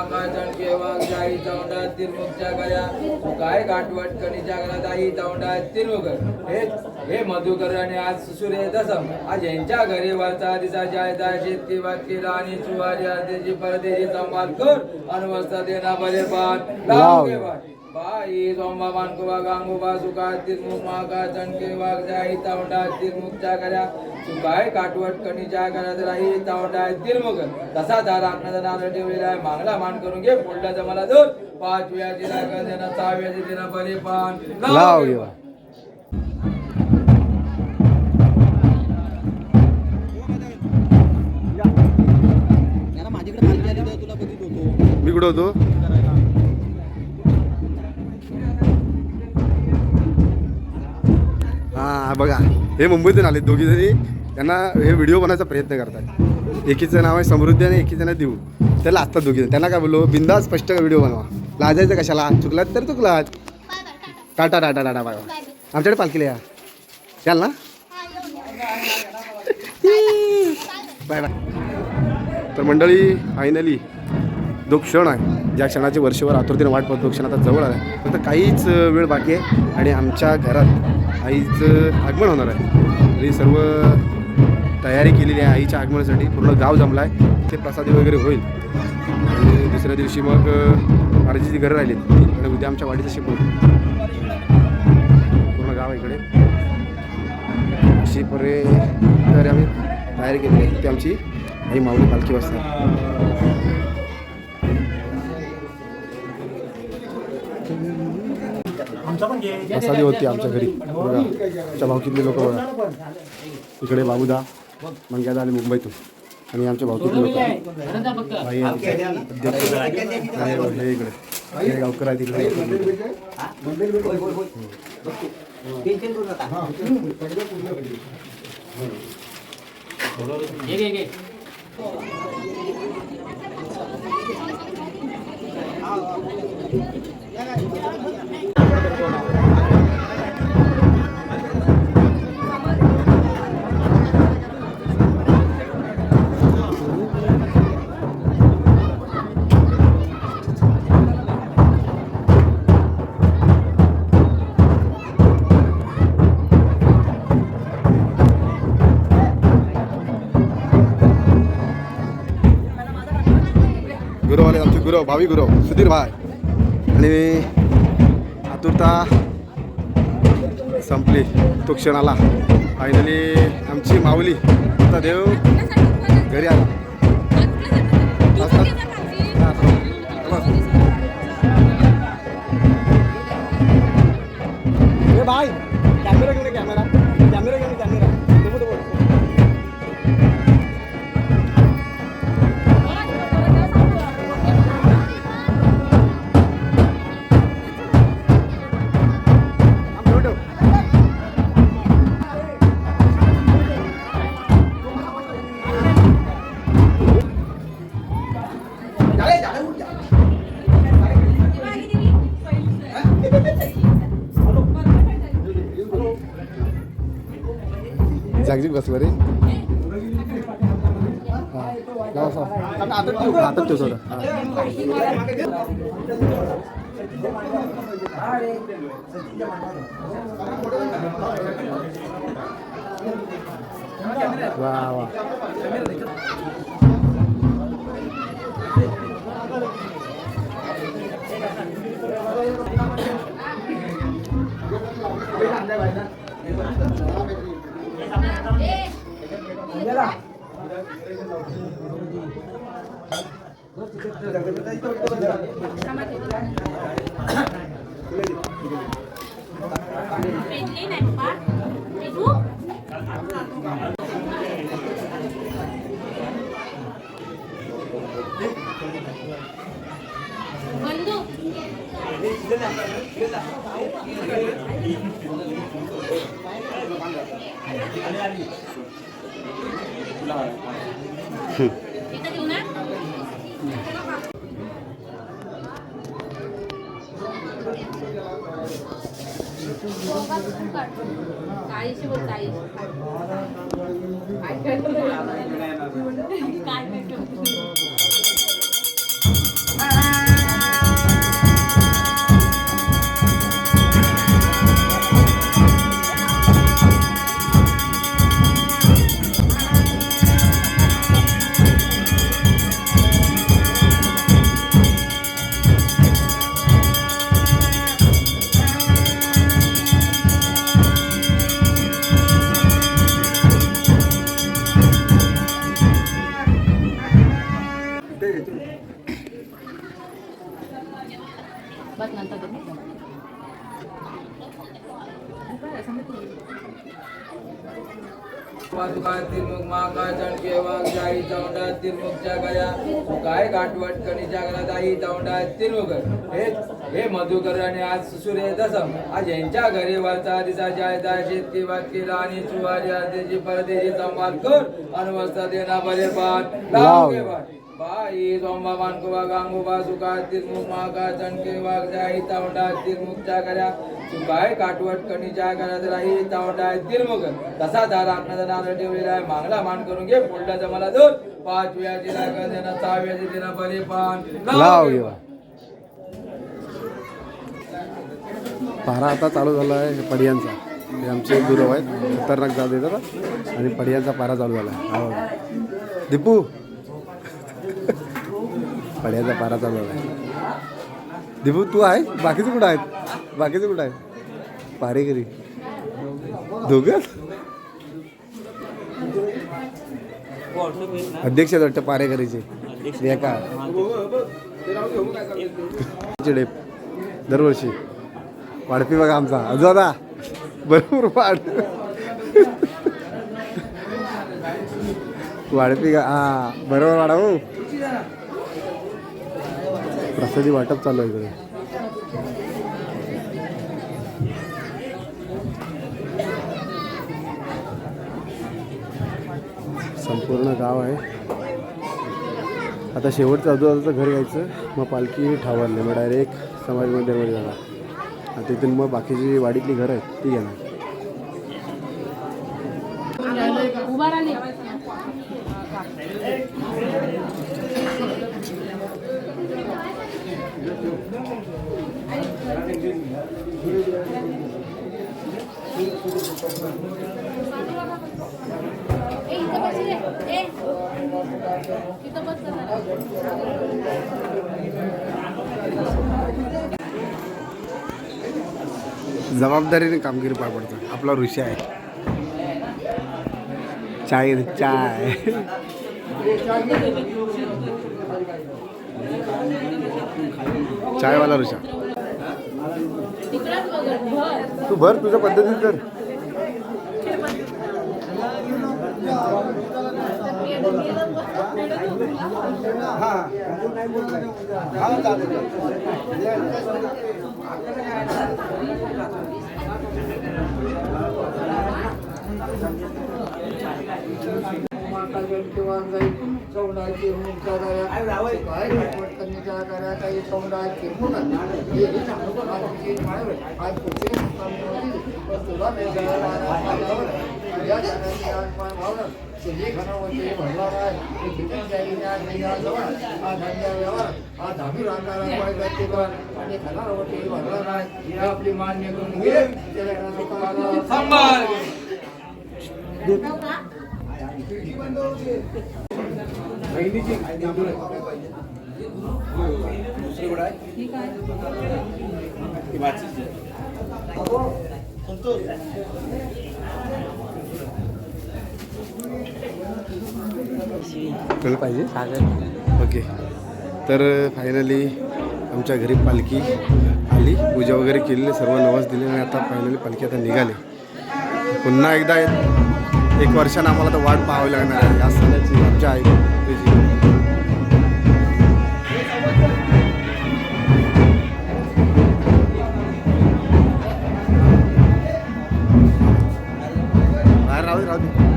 महाकाजन केवा जाई तोंडा तिरमुखच्या गया काय गाठवट कणीच्या गला जाई तोंडा तिरमुख हे मधुकर आणि आज सूर्य दसम आज यांच्या घरी वरचा दिसा जायचा शेतकी वाटकी राणी चुवारी आदेची परदेशी संवाद कर अनवस्था देना बरे पान लाव केवा बाई सोमवा मानकुवा गांगुबा सुकाय तिरमुख महाकाजन केवा जाई तोंडा तिरमुखच्या गया सुकाय काटवट कणीच्या गला जाई तोंडा तिरमुख तसा दार आपणाचा नाव ठेवलेला आहे मागला मान करून घे पुढल्या जमाला दोन 5 वेळाची लागण देना 6 वेळाची देना बरे पान लाव केवा मी कुठं होतो हा बघा हे मुंबईतून आले दोघी जणी त्यांना हे व्हिडिओ बनवायचा प्रयत्न करतात एकीचं नाव आहे समृद्धी आणि एकीचं नाव देऊ त्याला असतात दोघी त्यांना काय बोललो बिंदास स्पष्ट व्हिडिओ बनवा लाजायचं कशाला चुकलात तर चुकलात टाटा टाटा टाटा बाय आमच्याकडे पालखीला याल ना बाय बाय तर मंडळी फायनली जो क्षण आहे ज्या क्षणाची वर्षभर आतुरतेने वाट पाहतो क्षण आता जवळ आला आहे फक्त काहीच वेळ बाकी आहे आणि आमच्या घरात आईचं आगमन होणार आहे तरी सर्व तयारी केलेली आहे आईच्या आगमनासाठी पूर्ण गाव जमला आहे ते प्रसादी वगैरे होईल आणि दुसऱ्या दिवशी मग आरजीची घरं राहिलीत आणि उद्या आमच्या वाडीचं शिकवू पूर्ण गाव इकडे अशी तर आम्ही तयारी केलेली आहे ती आमची आई माऊली पालखी वाजता प्रसादी होती आमच्या घरी बघा आमच्या भावकीतले लोक बघा इकडे बाबूदा मंग्यादा आले मुंबईतून आणि आमच्या भावकीतले लोक भाई हे इकडे गावकर आहे तिकडे गुरु आले आमचे गुरु भावी गुरु सुधीर भाई आणि आतुरता संपली तो क्षण आला फायनली आमची माऊली आता देव घरी आला भाई कॅमेरा घेऊन कॅमेरा कॅमेरा घेऊन कॅमेरा जागजिक बसलं रे हातात ठेवतो वा वा काय तिरमुख महाकाळ चणके वाघ जाई चौंडा तिरमुखच्या गया काय गाठवट कणी जागरा दाई चौंडा तिरमुख हे मधुकर आणि आज सूर्य दसम आज यांच्या घरी वरचा दिसा जायदा शेती वाद केला आणि चुवारी अर्धेची परदेशी संवाद कर अनवस्था देना बरे पाठ लाव घे बाई सोमबा मानकोबा गांगोबा सुका तिरमुख महाकाळ चणके वाघ जाई चौंडा तिरमुखच्या गया काय काटवट कणीच्या घरात राही तावटाय तिरमुख तसा दार आपणाचा नारळ ठेवलेला आहे मागला मान करून घे पुढल्याचा मला दोन 5 वेळाची लागत देणं 6 वेळाची देणं बरे पान लाव घे पारा आता चालू झाला आहे पडियांचा. हे आमचे एक गुरु आहेत खतरनाक जाऊ देतात आणि पडियांचा पारा चालू झाला आहे. दीपू पडियांचा पारा चालू झाला आहे. दीपू तू आहे बाकीचे कुठं आहेत बाकीचे कुठं आहेत पारेकरी दोघं अध्यक्ष वाटतं पारेकरीचे एका डेप दरवर्षी वाढपी बघा आमचा अजूदा भरपूर वाढपी का हा बरोबर वाढा हो. प्रसादी वाटप चालू आहे इकडे. संपूर्ण गाव आहे. आता शेवटचं आजूबाजूचं घर यायचं मग पालखी ठावरले मग डायरेक्ट समाज मंदिरमध्ये जाणार आणि तिथून मग बाकीची वाडीतली घरं आहेत ती घेणार. जबाबदारीने कामगिरी पार पडतं. आपला ऋषी आहे चाय चाय चायवाला ऋषा तू भर तुझ्या पद्धतीने कर. चौडाची मुक्ता काय कन्या करा काही चौडाची आज तुला घरावरती भरणार आहे धामी राहणार आणि घरावरती भरणार आहे आपली मान्य करून घे. कळलं पाहिजे ओके. तर फायनली आमच्या घरी पालखी आली पूजा वगैरे केलेली सर्व नवस दिले आणि आता फायनली पालखी आता निघाली. पुन्हा एकदा एक वर्षानं आम्हाला तर वाट पाहावी लागणार आहे या सणाची आमच्या आई तुझी. बाहेर राहू दे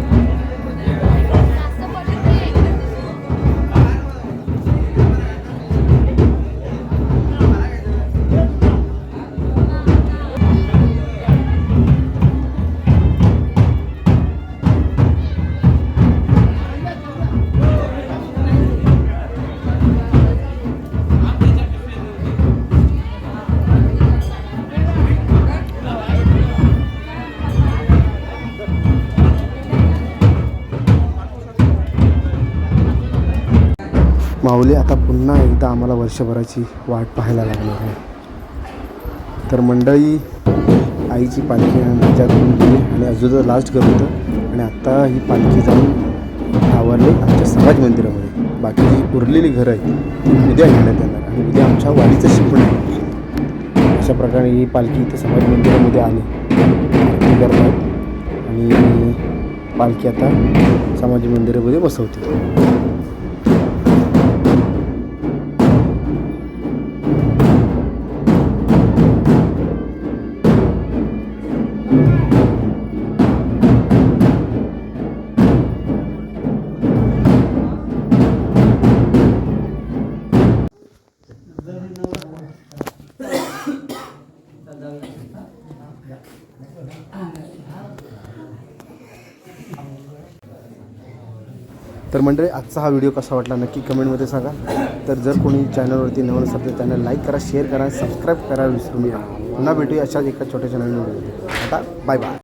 माऊली. आता पुन्हा एकदा आम्हाला वर्षभराची वाट पाहायला लागणार आहे. तर मंडळी आईची पालखी माझ्याकडून गेली आणि अजून लास्ट करत होतं आणि आत्ता ही पालखी जाऊन आवरली आमच्या समाज मंदिरामध्ये. बाकी जी उरलेली घरं आहेत ती उद्या घेण्यात येणार आणि उद्या आमच्या वाडीचं शिपण आहे. अशा प्रकारे ही पालखी इथे समाज मंदिरामध्ये आली आरती करतात आणि पालखी आता समाज मंदिरामध्ये बसवते. तर मंडळी आजचा हा व्हिडिओ कसा वाटला नक्की कमेंटमध्ये सांगा. तर जर कोणी चॅनलवरती नवीन असेल तर चॅनल लाईक करा, शेअर करा, सबस्क्राईब करा विसरू नका. पुन्हा भेटूया अशाच एका छोट्याशा नवीन व्हिडिओ. आता बाय बाय.